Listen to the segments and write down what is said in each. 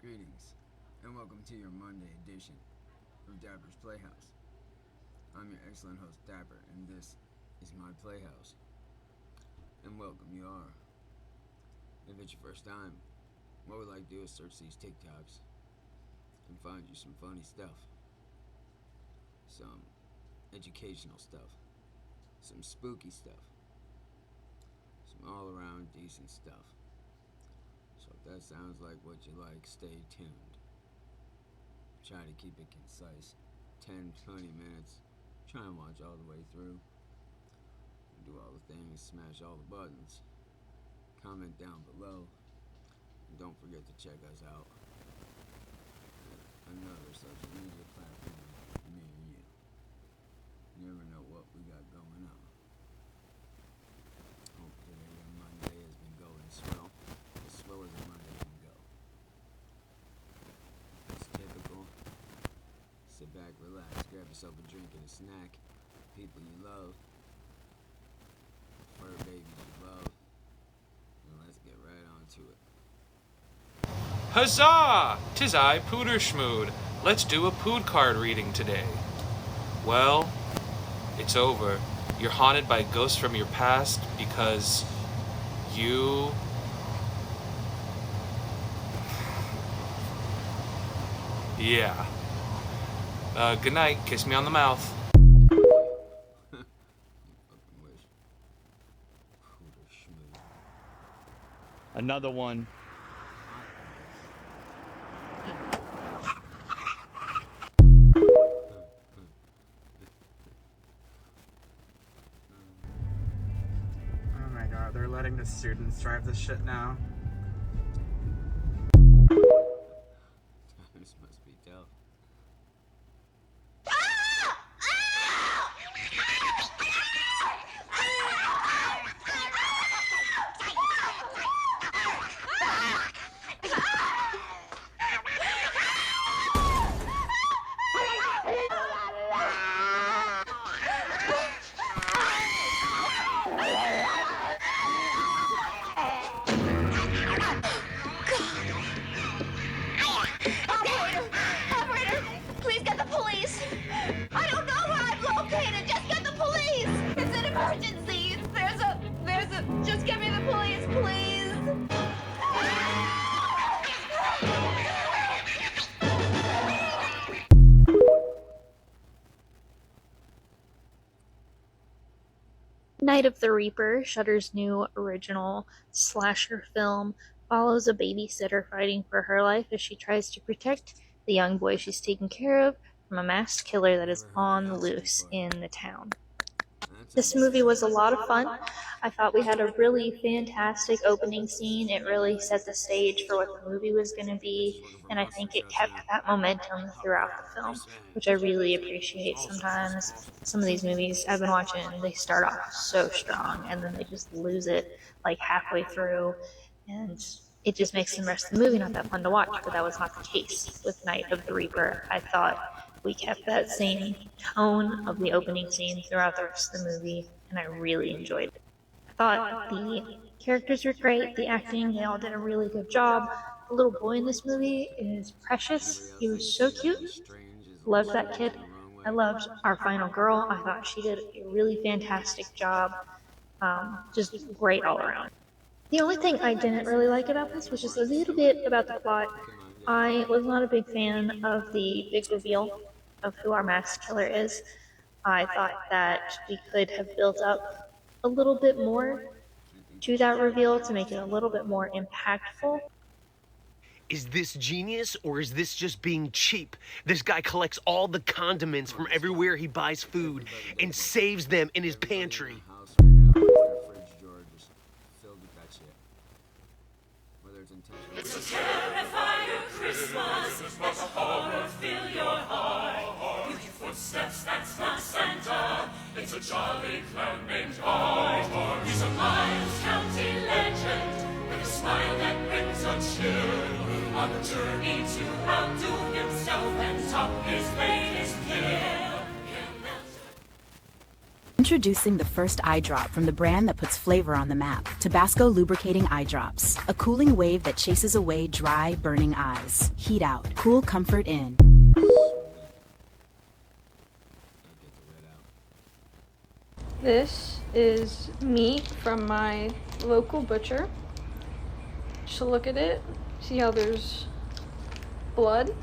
Greetings, and welcome to your Monday edition of Dapper's Playhouse. I'm your excellent host, Dapper, and this is my playhouse. And welcome you are. If it's your first time, what we'd like to do is search these TikToks and find you some funny stuff, some educational stuff, some spooky stuff, some all-around decent stuff. So if that sounds like what you like, stay tuned. Try to keep it concise. 10-20 minutes. Try and watch all the way through. Do all the things, smash all the buttons. Comment down below. And don't forget to check us out at another social media platform near you. You never know what we got going on. Hopefully your Monday has been going swell. As swell as a Monday can go. It's typical. Sit back, relax, grab yourself a drink and a snack. People you love. Fur babies you love. And let's get right on to it. Huzzah! 'Tis I, Pooter Schmood. Let's do a Pood card reading today. Well, it's over. You're haunted by ghosts from your past because you... Yeah. Good night. Kiss me on the mouth. You fucking wish. Pooter schmood. Another one. Oh my god, they're letting the students drive this shit now. Times must be tough. Operator, please get the police. I don't know where I'm located. Just get the police. It's an emergency. Just get me the police, please. Night of the Reaper, Shudder's new original slasher film, follows a babysitter fighting for her life as she tries to protect the young boy she's taking care of from a masked killer that is on the loose in the town. This movie was a lot of fun. I thought we had a really fantastic opening scene. It really set the stage for what the movie was going to be, and I think it kept that momentum throughout the film, which I really appreciate. Sometimes some of these movies I've been watching, they start off so strong, and then they just lose it like halfway through, and it just makes the rest of the movie not that fun to watch, but that was not the case with Night of the Reaper. I thought we kept that same tone of the opening scene throughout the rest of the movie, and I really enjoyed it. I thought the characters were great, the acting, they all did a really good job. The little boy in this movie is precious. He was so cute. Loved that kid. I loved our final girl. I thought she did a really fantastic job. Just great all around. The only thing I didn't really like about this was just a little bit about the plot. I was not a big fan of the big reveal of who our masked killer is. I thought that we could have built up a little bit more to that reveal to make it a little bit more impactful. Is this genius or is this just being cheap? This guy collects all the condiments from everywhere he buys food and saves them in his pantry. House right now, their fridge drawer just filled with that shit. Whether it's intentional. It's a terrifying Christmas. Let the horror fill your heart. With your footsteps, that's not Santa. It's a jolly clown named Art. He's a Miles County legend with a smile that brings a chill. On a journey to outdo himself and top his latest kill. Introducing the first eye drop from the brand that puts flavor on the map. Tabasco Lubricating Eye Drops. A cooling wave that chases away dry, burning eyes. Heat out. Cool comfort in. This is meat from my local butcher. Just look at it. See how there's blood?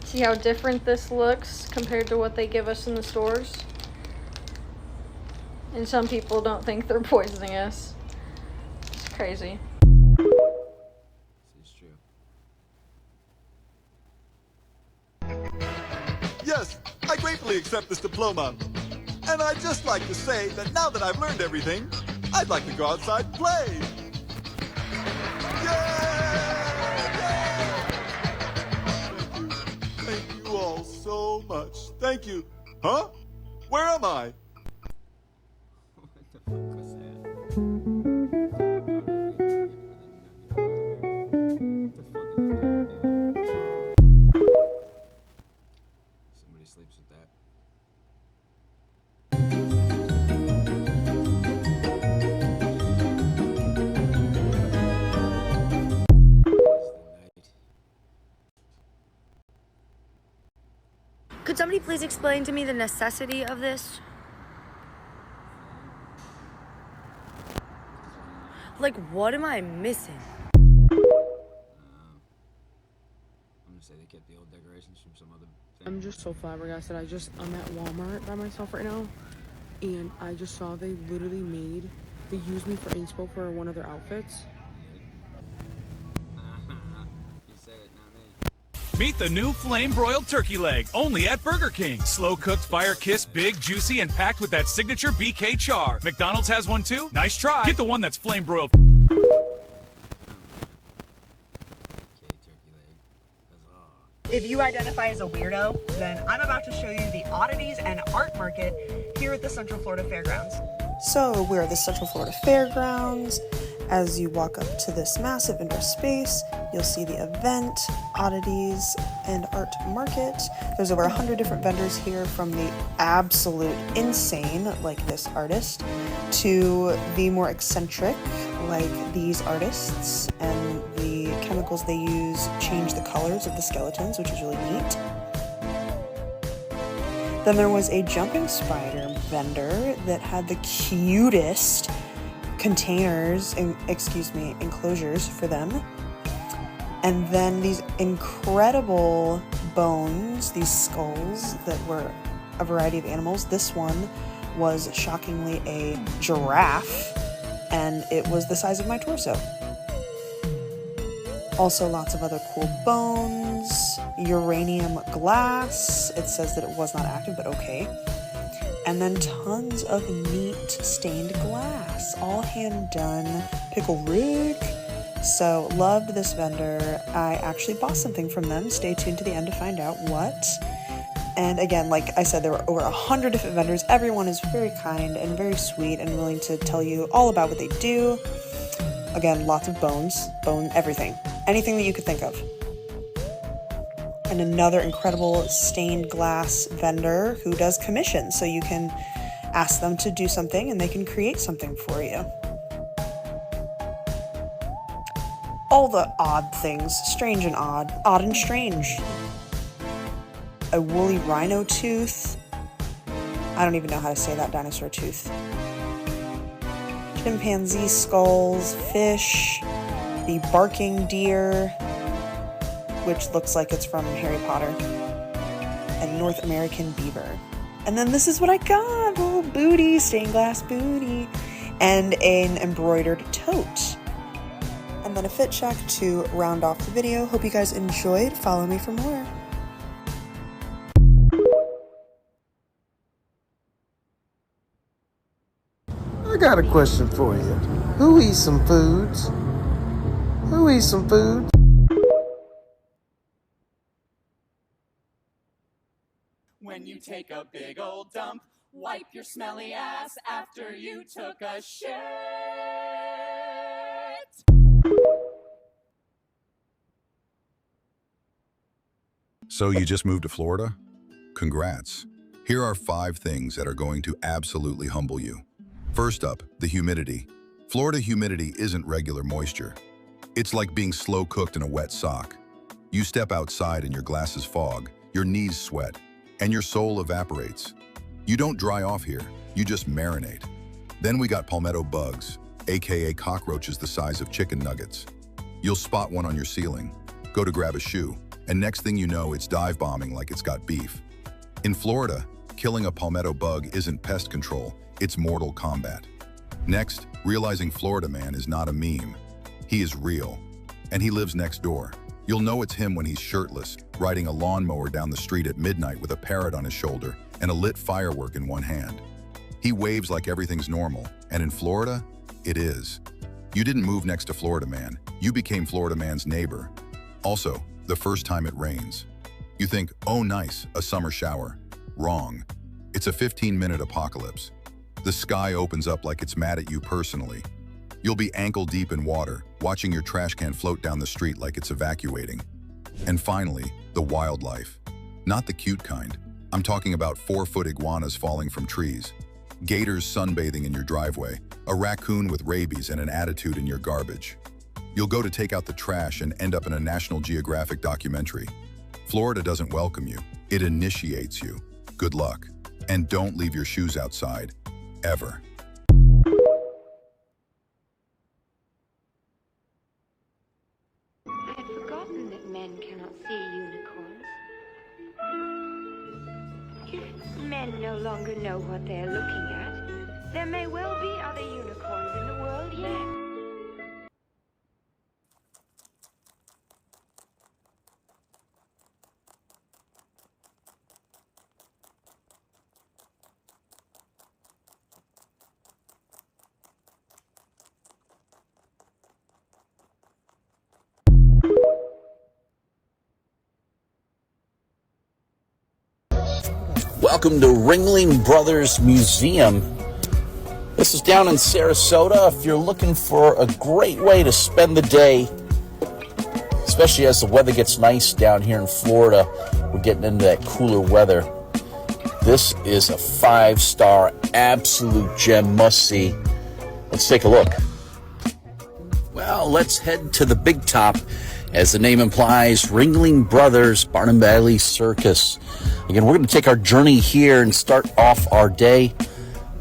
See how different this looks compared to what they give us in the stores? And some people don't think they're poisoning us. It's crazy. This is true. Yes, I gratefully accept this diploma. And I'd just like to say that now that I've learned everything, I'd like to go outside and play. Thank you all so much. Thank you. Huh? Where am I? What the fuck was that? Somebody sleeps with that. Could somebody please explain to me the necessity of this? Like, what am I missing? I'm gonna say they kept the old decorations from some other thing. I'm just so flabbergasted. I'm at Walmart by myself right now, and I just saw they used me for inspo for one of their outfits. You said it, not me. Meet the new flame broiled turkey leg, only at Burger King. Slow cooked, fire kissed, big, juicy, and packed with that signature BK char. McDonald's has one too? Nice try. Get the one that's flame broiled. If you identify as a weirdo, then I'm about to show you the oddities and art market here at the Central Florida Fairgrounds. So we're at the Central Florida Fairgrounds. As you walk up to this massive indoor space, you'll see the event, oddities, and art market. There's over 100 different vendors here, from the absolute insane, like this artist, to the more eccentric, like these artists, and the chemicals they use change the colors of the skeletons, which is really neat. Then there was a jumping spider vendor that had the cutest enclosures for them. And then these incredible bones, these skulls that were a variety of animals. This one was shockingly a giraffe, and it was the size of my torso. Also lots of other cool bones, uranium glass. It says that it was not active, but okay. And then tons of neat stained glass, all hand done. Pickle Rick. So loved this vendor. I actually bought something from them. Stay tuned to the end to find out what. And again, like I said, there were over 100 different vendors. Everyone is very kind and very sweet and willing to tell you all about what they do. Again, lots of bone everything. Anything that you could think of. And another incredible stained glass vendor who does commissions. So you can ask them to do something and they can create something for you. All the odd things, strange and odd and strange. A woolly rhino tooth. I don't even know how to say that dinosaur tooth. Chimpanzee skulls, fish, the barking deer, which looks like it's from Harry Potter, and North American beaver. And then this is what I got, a little booty, stained glass booty, and an embroidered tote. And then a fit check to round off the video. Hope you guys enjoyed. Follow me for more. I got a question for you. Who eats some foods? Who eats some food? When you take a big old dump, wipe your smelly ass after you took a shit. So you just moved to Florida? Congrats. Here are 5 things that are going to absolutely humble you. First up, the humidity. Florida humidity isn't regular moisture. It's like being slow cooked in a wet sock. You step outside and your glasses fog, your knees sweat, and your soul evaporates. You don't dry off here, you just marinate. Then we got palmetto bugs, aka cockroaches the size of chicken nuggets. You'll spot one on your ceiling, go to grab a shoe, and next thing you know, it's dive bombing like it's got beef. In Florida, killing a palmetto bug isn't pest control, it's mortal combat. Next, realizing Florida man is not a meme. He is real, and he lives next door. You'll know it's him when he's shirtless, riding a lawnmower down the street at midnight with a parrot on his shoulder and a lit firework in one hand. He waves like everything's normal, and in Florida, it is. You didn't move next to Florida man, you became Florida man's neighbor. Also, the first time it rains. You think, oh nice, a summer shower. Wrong. It's a 15-minute apocalypse. The sky opens up like it's mad at you personally. You'll be ankle deep in water, watching your trash can float down the street like it's evacuating. And finally, the wildlife. Not the cute kind. I'm talking about 4-foot iguanas falling from trees, gators sunbathing in your driveway, a raccoon with rabies and an attitude in your garbage. You'll go to take out the trash and end up in a National Geographic documentary. Florida doesn't welcome you, it initiates you. Good luck. And don't leave your shoes outside, ever. I had forgotten that men cannot see unicorns. If men no longer know what they're looking at, there may well be other unicorns in the world yet. Welcome to Ringling Brothers Museum. This is down in Sarasota. If you're looking for a great way to spend the day, especially as the weather gets nice down here in Florida, we're getting into that cooler weather. This is a 5-star absolute gem must-see. Let's take a look. Well, let's head to the big top. As the name implies, Ringling Brothers Barnum Bailey Circus. Again, we're going to take our journey here and start off our day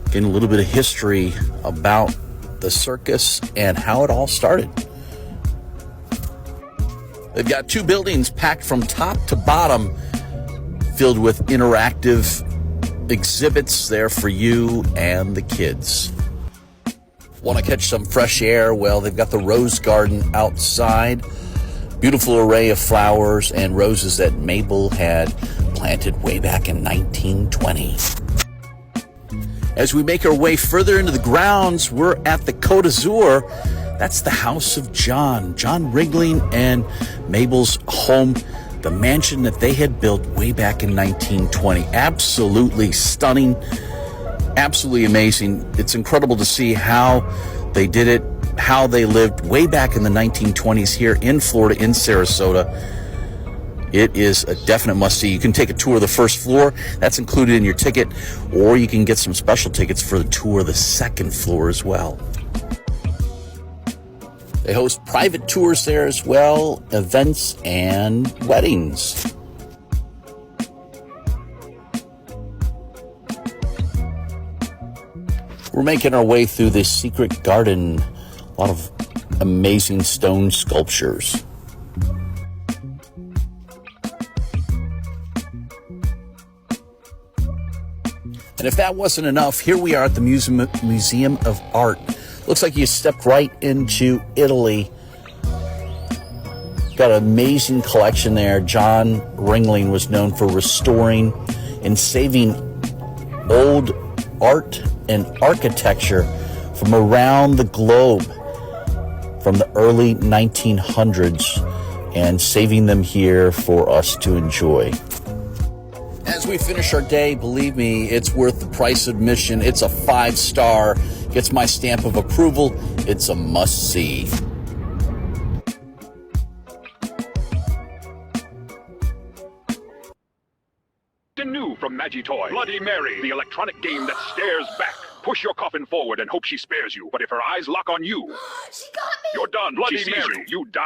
getting a little bit of history about the circus and how it all started. They've got 2 buildings packed from top to bottom, filled with interactive exhibits there for you and the kids. Want to catch some fresh air? Well, they've got the Rose Garden outside. Beautiful array of flowers and roses that Mabel had planted way back in 1920. As we make our way further into the grounds, we're at the Côte d'Azur. That's the house of John Ringling and Mabel's home, the mansion that they had built way back in 1920. Absolutely stunning, absolutely amazing. It's incredible to see how they did it, how they lived way back in the 1920s here in Florida, in Sarasota. It is a definite must-see. You can take a tour of the first floor. That's included in your ticket. Or you can get some special tickets for the tour of the second floor as well. They host private tours there as well, events and weddings. We're making our way through this secret garden. A lot of amazing stone sculptures. And if that wasn't enough, here we are at the Museum of Art. Looks like you stepped right into Italy. Got an amazing collection there. John Ringling was known for restoring and saving old art and architecture from around the globe from the early 1900s and saving them here for us to enjoy. As we finish our day, believe me, it's worth the price of admission. It's a 5-star, gets my stamp of approval. It's a must-see. Something new from Magitoy. Bloody Mary, the electronic game that stares back. Push your coffin forward and hope she spares you. But if her eyes lock on you, She got me! you're done. Bloody Mary, you die.